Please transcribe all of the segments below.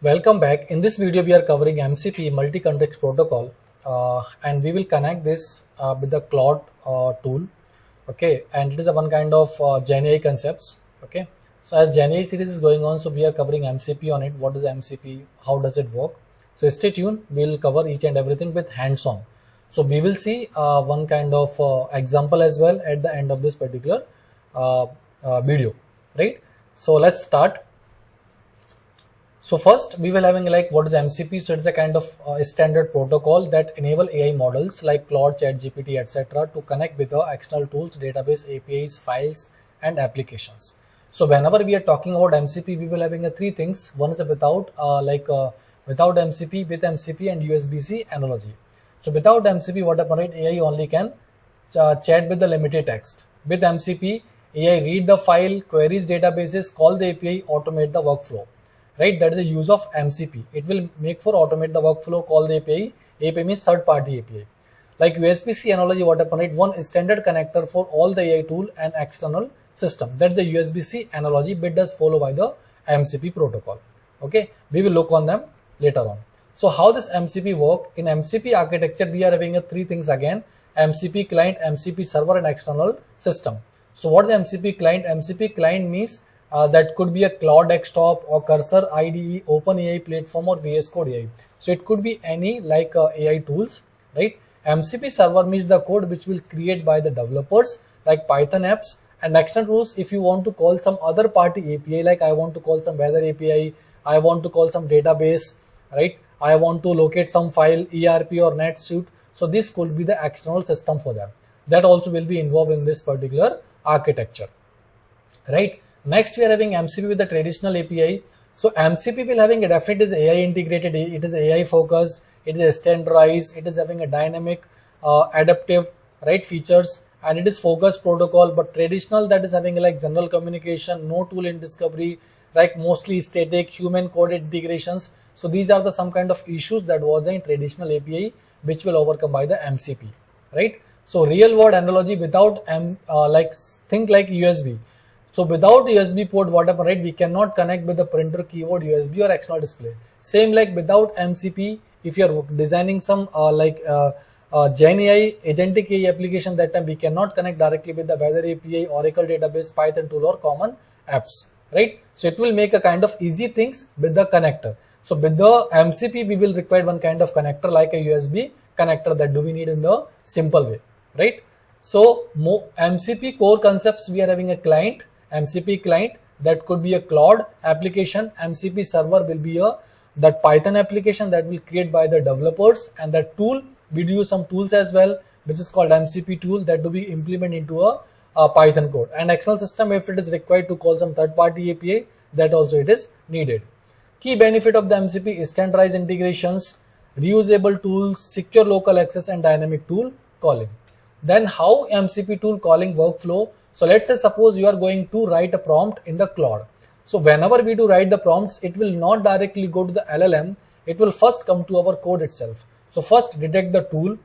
Welcome back. In this video, we are covering MCP multi-context protocol, and we will connect this with the Claude tool. Okay, and it is a one kind of GenAI concepts. Okay, so as GenAI series is going on, so we are covering MCP on it. What is MCP? How does it work? So stay tuned. We will cover each and everything with hands-on. So we will see one kind of example as well at the end of this particular video, right? So let's start. So first we will having like what is MCP. So it's a kind of standard protocol that enable AI models like Claude, ChatGPT, etc. to connect with the external tools, database, APIs, files, and applications. So whenever we are talking about MCP, we will having three things. One is without without MCP, with MCP, and USB-C analogy. So without MCP, what happens? Right? AI only can chat with the limited text. With MCP, AI read the file, queries databases, call the API, automate the workflow. Right, that is the use of MCP. It will make for automate the workflow, call the API. API means third-party API. Like USB-C analogy, what happened? Right? One standard connector for all the AI tool and external system. That's the USB-C analogy, but does follow by the MCP protocol. Okay, we will look on them later on. So how this MCP work? In MCP architecture, we are having three things again: MCP client, MCP server, and external system. So what is MCP client? MCP client means that could be a Claude Desktop or Cursor IDE, OpenAI platform, or VS Code AI. So it could be any like AI tools, right? MCP server means the code which will create by the developers like Python apps, and external tools if you want to call some other party API, like I want to call some weather API, I want to call some database, right? I want to locate some file, ERP or NetSuite. So this could be the external system for them. That also will be involved in this particular architecture, right? Next, we are having MCP with the traditional API. So MCP will having a definite is AI integrated, it is AI focused, it is standardized, it is having a dynamic, adaptive, right, features, and it is focused protocol. But traditional, that is having like general communication, no tool in discovery, like mostly static, human coded integrations. So these are the some kind of issues that was in traditional API, which will overcome by the MCP, right? So real world analogy without think like USB. So without USB port, what happen, right? We cannot connect with the printer, keyboard, USB, or external display. Same like without MCP, if you are designing some Gen AI, agentic AI application, that time we cannot connect directly with the weather API, Oracle database, Python tool, or common apps, right? So it will make a kind of easy things with the connector. So with the MCP, we will require one kind of connector like a USB connector that do we need in the simple way, right? So MCP core concepts, we are having a client, MCP client, that could be a Claude application. MCP server will be that Python application that will create by the developers, and that tool we do use some tools as well, which is called MCP tool that will be implemented into a Python code. And external system, if it is required to call some third-party API, that also it is needed. Key benefit of the MCP is standardized integrations, reusable tools, secure local access, and dynamic tool calling. Then how MCP tool calling workflow? So let's say suppose you are going to write a prompt in the Claude. So whenever we do write the prompts, it will not directly go to the LLM. It will first come to our code itself. So first detect the tool,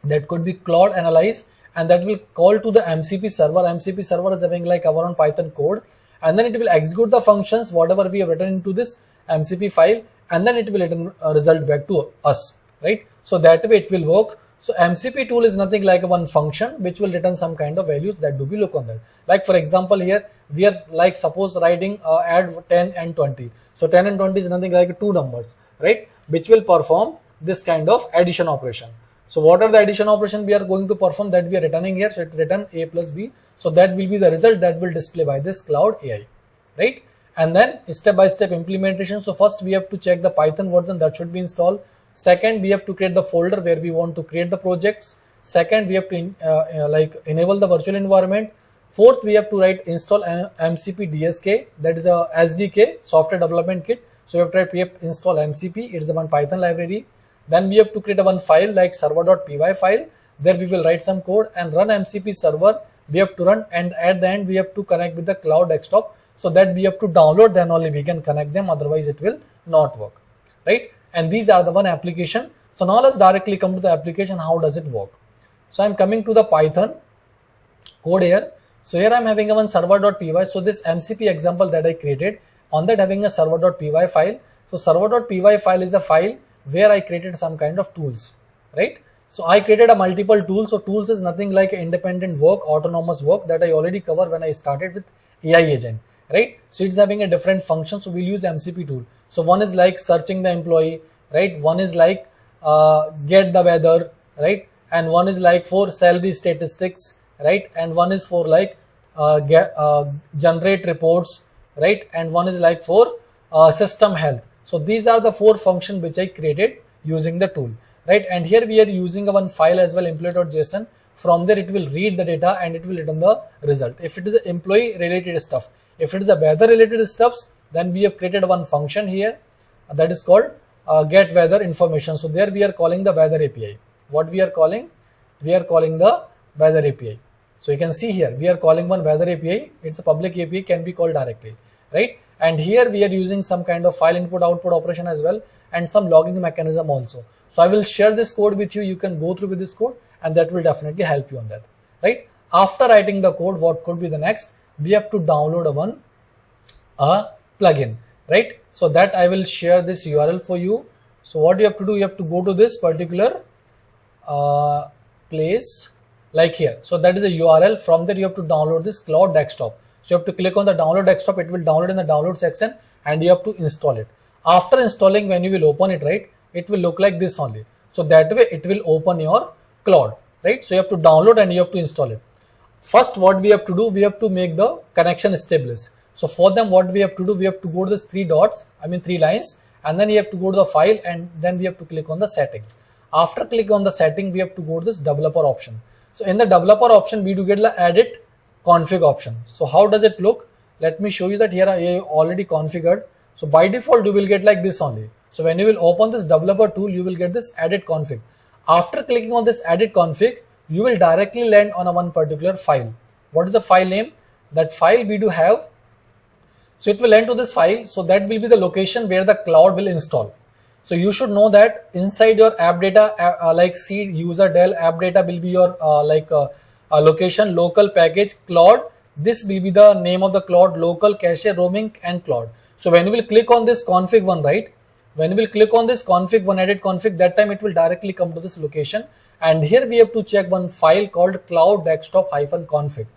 that could be Claude analyze, and that will call to the MCP server. MCP server is having like our own Python code, and then it will execute the functions, whatever we have written into this MCP file, and then it will return a result back to us, right? So that way it will work. So MCP tool is nothing like one function which will return some kind of values that do we look on that. Like for example, here we are like suppose writing add 10 and 20. So 10 and 20 is nothing like two numbers, right? Which will perform this kind of addition operation. So what are the addition operation we are going to perform that we are returning here? So it return A plus B. So that will be the result that will display by this Claude AI, right? And then step-by-step implementation. So first we have to check the Python version that should be installed. Second, we have to create the folder where we want to create the projects. Second, we have to enable the virtual environment. Fourth, we have to install MCP DSK, that is a SDK, software development kit. So we have to install MCP, it is a one Python library. Then we have to create a one file like server.py file. There we will write some code and run MCP server. We have to run, and at the end we have to connect with the Claude Desktop. So that we have to download, then only we can connect them, otherwise it will not work, right? And these are the one application. So now let's directly come to the application. How does it work? So I'm coming to the Python code here. So here I'm having a one server.py. So this MCP example that I created, on that having a server.py file. So server.py file is a file where I created some kind of tools, right? So I created a multiple tools. So tools is nothing like independent work, autonomous work that I already covered when I started with AI agent, right? So it's having a different function. So we'll use MCP tool. So one is like searching the employee, right? One is like get the weather, right? And one is like for salary statistics, right? And one is for like generate reports, right? And one is like for system health. So these are the 4 functions which I created using the tool, right? And here we are using one file as well, employee.json. From there it will read the data and it will return the result. If it is employee related stuff, if it is a weather related stuffs, then we have created one function here that is called get weather information. So there we are calling the weather API. What we are calling? We are calling the weather API. So you can see here we are calling one weather API. It's a public API, can be called directly, right? And here we are using some kind of file input output operation as well and some logging mechanism also. So I will share this code with you. You can go through with this code and that will definitely help you on that, right? After writing the code, what could be the next? We have to download a plugin, right? So that I will share this URL for you. So what you have to do, you have to go to this particular place like here. So that is a URL. From there you have to download this Claude Desktop. So you have to click on the download desktop. It will download in the download section and you have to install it. After installing, when you will open it, right, it will look like this only. So that way it will open your Claude, right? So you have to download and you have to install it. First, what we have to do, we have to make the connection established. So for them, what we have to do, we have to go to this 3 dots, 3 lines, and then you have to go to the file and then we have to click on the setting. After click on the setting, we have to go to this developer option. So in the developer option, we do get the edit config option. So how does it look? Let me show you that here I already configured. So by default, you will get like this only. So when you will open this developer tool, you will get this edit config. After clicking on this edit config, you will directly land on one particular file. What is the file name? That file we do have. So it will land to this file. So that will be the location where the Claude will install. So you should know that inside your AppData, like C user DELL, AppData will be your location, local package, Claude. This will be the name of the Claude, local, cache, roaming, and Claude. So when you will click on this config one, right? When you will click on this config one, edit config, that time it will directly come to this location. And here we have to check one file called Claude Desktop -config.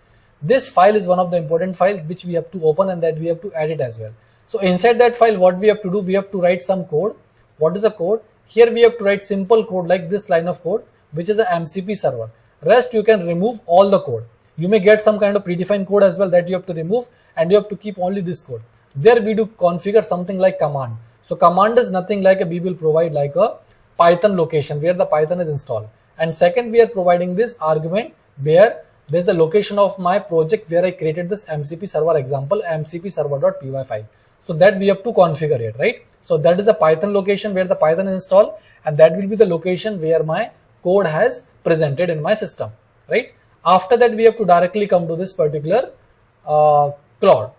This file is one of the important files which we have to open and that we have to edit as well. So inside that file, what we have to do, we have to write some code. What is the code? Here we have to write simple code like this line of code, which is a MCP server. Rest you can remove all the code. You may get some kind of predefined code as well that you have to remove and you have to keep only this code. There we do configure something like command. So command is nothing like we will provide like a Python location where the Python is installed. And second, we are providing this argument where there is a location of my project where I created this MCP server example, mcpServer.py file. So that we have to configure it, right? So that is a Python location where the Python is installed and that will be the location where my code has presented in my system, right? After that, we have to directly come to this particular Claude,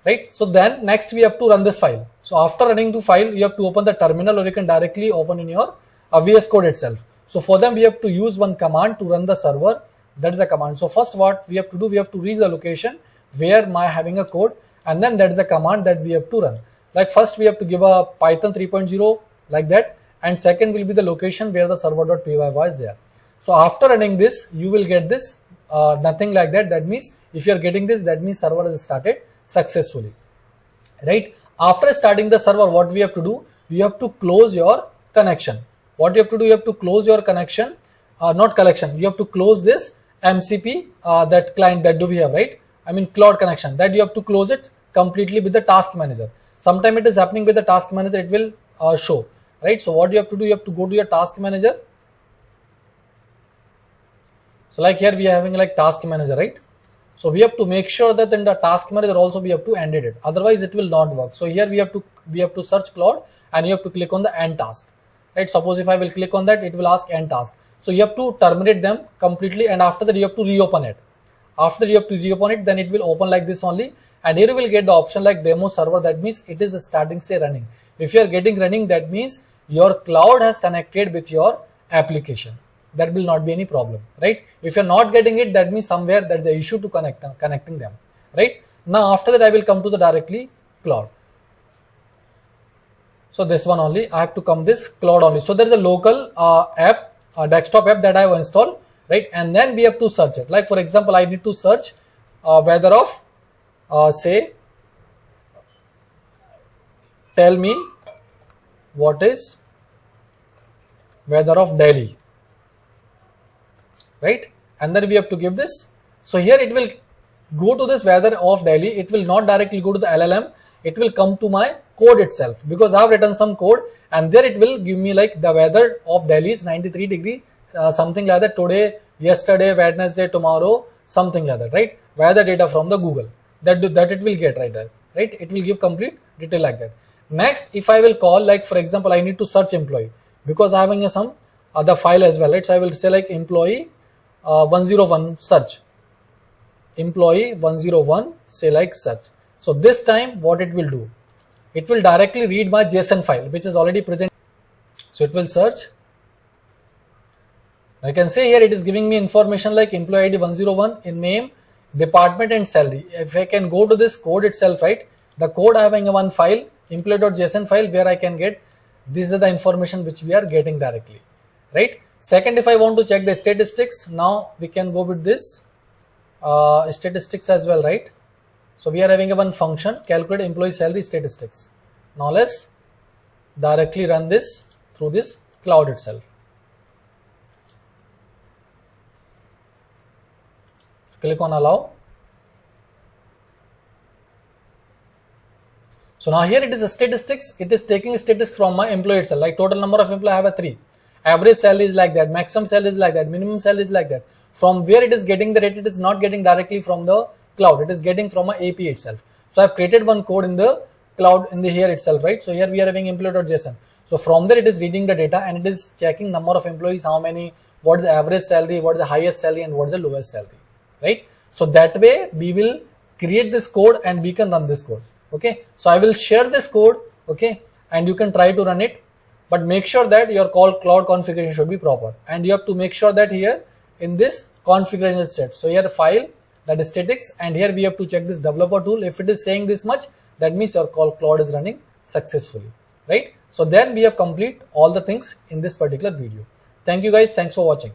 right? So then next we have to run this file. So after running the file, you have to open the terminal or you can directly open in your VS Code itself. So for them, we have to use one command to run the server. That is a command. So first what we have to do, we have to reach the location where my having a code and then that is a command that we have to run. Like first we have to give a Python 3.0 like that and second will be the location where the server.py was there. So after running this, you will get this nothing like that. That means if you are getting this, that means server has started successfully, right? After starting the server, what we have to do, you have to close your connection. What you have to do, you have to close your connection, not collection. You have to close this MCP, that client that do we have, right? Claude connection, that you have to close it completely with the task manager. Sometime it is happening with the task manager, it will show, right? So what you have to do, you have to go to your task manager. So like here we are having like task manager, right? So we have to make sure that in the task manager also we have to end it. Otherwise it will not work. So here we have to search Claude and you have to click on the end task, right? Suppose if I will click on that, it will ask end task. So you have to terminate them completely and after that you have to reopen it. After you have to reopen it, then it will open like this only. And here you will get the option like demo server. That means it is starting say running. If you are getting running, that means your Claude has connected with your application. That will not be any problem, right? If you're not getting it, that means somewhere there's an issue to connecting them, right? Now after that I will come to the directly Claude. So this one only, I have to come this Claude only. So there is a local app, desktop app that I have installed, right? And then we have to search it. Like for example, I need to search weather of say, tell me what is weather of Delhi, right? And then we have to give this. So here it will go to this weather of Delhi. It will not directly go to the LLM. It will come to my code itself, because I have written some code, and there it will give me like the weather of Delhi is 93 degree, something like that, today, yesterday, Wednesday, tomorrow, something like that, right? Weather data from the Google, that it will get right there, right? It will give complete detail like that. Next, if I will call, like for example, I need to search employee, because I having some other file as well, right? So I will say like employee 101 search, employee 101, say like search. So this time what it will do, it will directly read my JSON file which is already present. So it will search. I can say here it is giving me information like employee ID 101 in name, department and salary. If I can go to this code itself, right, the code having a one file, employee.json file, where I can get, this is the information which we are getting directly, right? Second, if I want to check the statistics, now we can go with this statistics as well, right? So we are having a one function, calculate employee salary statistics. Now let's directly run this through this cloud itself. Click on allow. So now here it is a statistics. It is taking statistics from my employee itself, like total number of employees I have a 3. Average salary is like that, maximum salary is like that, minimum salary is like that. From where it is getting the rate, it is not getting directly from the cloud, it is getting from my API itself. So I have created one code in the cloud in the here itself, right? So here we are having employee.json. So from there it is reading the data and it is checking number of employees, how many, what is the average salary, what is the highest salary and what is the lowest salary, right? So that way we will create this code and we can run this code. Okay, so I will share this code, okay, and you can try to run it, but make sure that your cloud configuration should be proper, and you have to make sure that here in this configuration set. So here the file, that is statics, and here we have to check this developer tool. If it is saying this much, that means your cloud is running successfully, right? So then we have complete all the things in this particular video. Thank you guys. Thanks for watching.